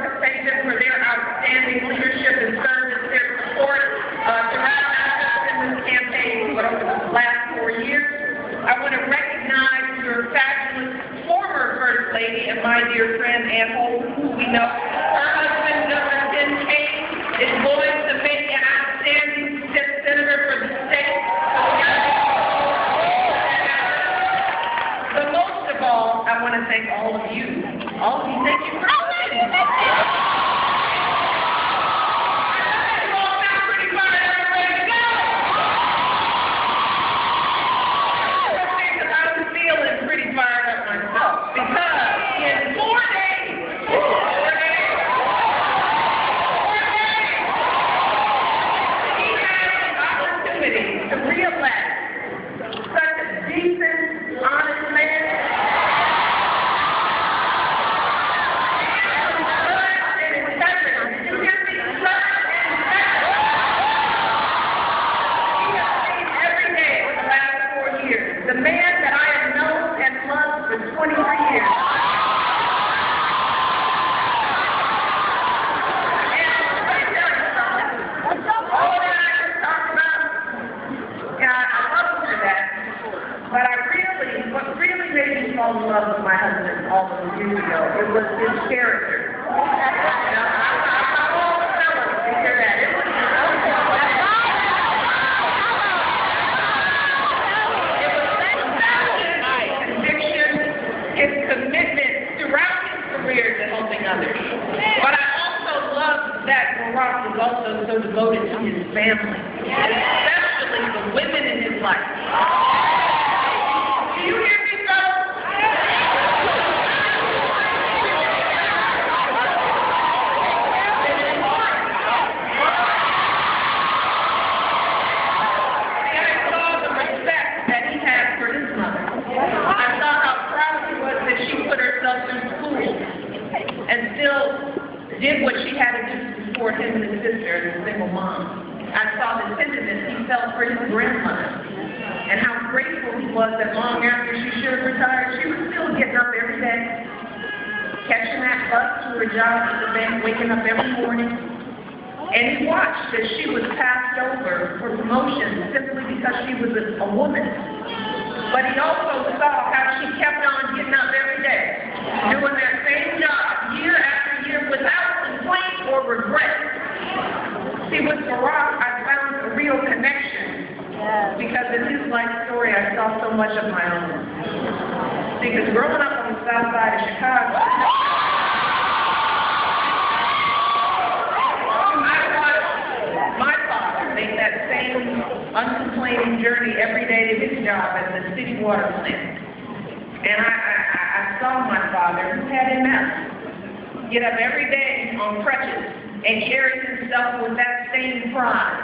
to thank them for their outstanding leadership and service, their support throughout not just in this campaign, but over the last 4 years. I want to recognize your fabulous former First Lady and my dear friend Ann Holden, who we know her husband, Tim Kaine, is going to make an outstanding senator for the state. But most of all, I want to thank all of you. All of you, thank you for coming. The man that I have known and loved for 23 years. And let me tell you something. All that I just talked about, God, I love him for that. But what really made me fall in love with my husband all those years ago, it was his character. I'm all fellas to hear that. It was his commitment throughout his career to helping others. But I also love that Barack was also so devoted to his family, especially the women in his life. Do you hear me, fellas? I saw the respect that he had for his mother. I saw how that she put herself through school and still did what she had to do to support him and his sister as a single mom. I saw the tenderness he felt for his grandmother and how grateful he was that long after she should have retired, she was still getting up every day, catching that bus to her job at the bank, waking up every morning. And he watched as she was passed over for promotion simply because she was a woman. But he also saw how she kept on getting up every day, doing that same job year after year without complaint or regret. See, with Barack, I found a real connection because in his life story, I saw so much of my own. Because growing up on the south side of Chicago, I watched my father make that same uncomplaining journey every day to his job at the city water plant. And I saw my father, who had MS, get up every day on crutches and carry himself with that same pride,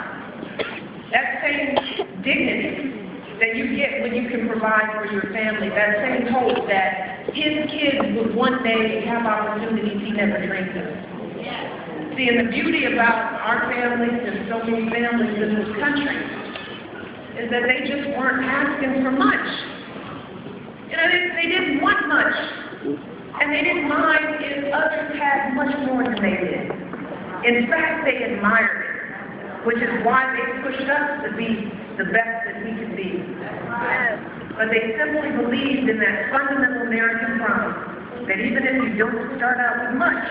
that same dignity that you get when you can provide for your family, that same hope that his kids would one day have opportunities he never dreamed of. See, and the beauty about our families and so many families in this country is that they just weren't asking for much. You know, they didn't want much. And they didn't mind if others had much more than they did. In fact, they admired it, which is why they pushed us to be the best that we could be. But they simply believed in that fundamental American promise that even if you don't start out with much,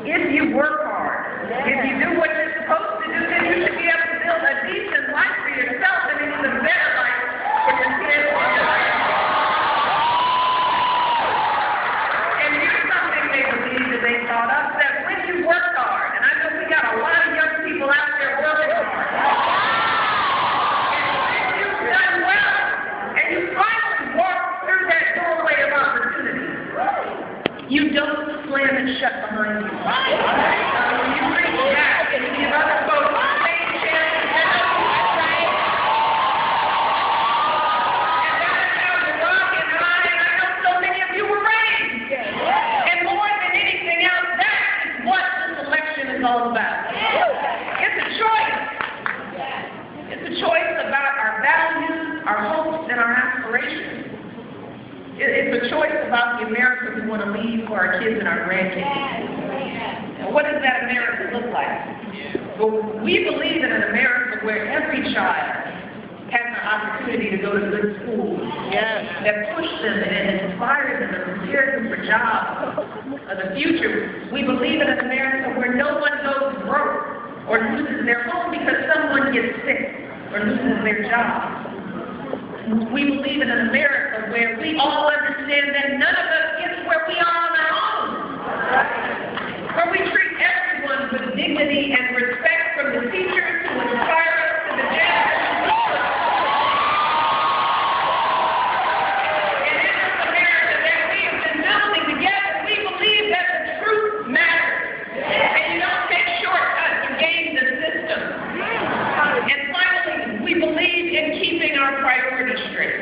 if you work hard, if you do what you're supposed to do, then you should be able to build a decent life for yourself and an even better life for your kids and your life. And here's something they believed and they taught us, that when you work hard, and I know we got a lot of young people out there working hard, and when you've done well, and you finally walk through that doorway of opportunity, you don't slam it shut behind you. When you reach back and you give other folks the same chance to get up. And that's how Barack and I know so many of you were raised. And more than anything else, that is what this election is all about. It's a choice. It's a choice about our values, our hopes, and our aspirations. It's a choice about the America we want to leave for our kids and our grandkids. class. But we believe in an America where every child has an opportunity to go to good schools that push them and inspire them and prepare them for jobs of the future. We believe in an America where no one goes broke or loses their home because someone gets sick or loses their job. We believe in an America where we all understand that none of us gets where we are on our own. Where we treat everyone with dignity and respect, from the teachers who inspire us to the janitors. And in this America that we have been building together, we believe that the truth matters. And you don't take shortcuts to game the system. And finally, we believe in keeping our priorities straight.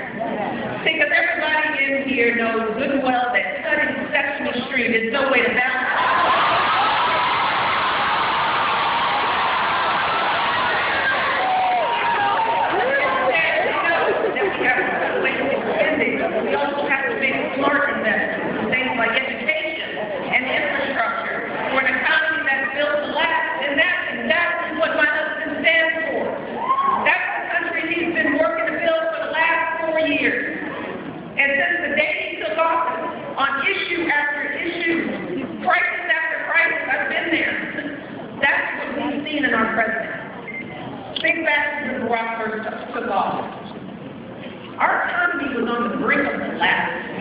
Because everybody in here knows good and well that cutting Sesame Street is no way to balance it. We also have to make smart investments in things like education and infrastructure for an economy that's built to last, and that's what my husband stands for. That's the country he's been working to build for the last 4 years. And since the day he took office, on issue after issue, crisis after crisis, I've been there. That's what we've seen in our president. Think back to when Barack first took office. Our economy was on the brink of collapse.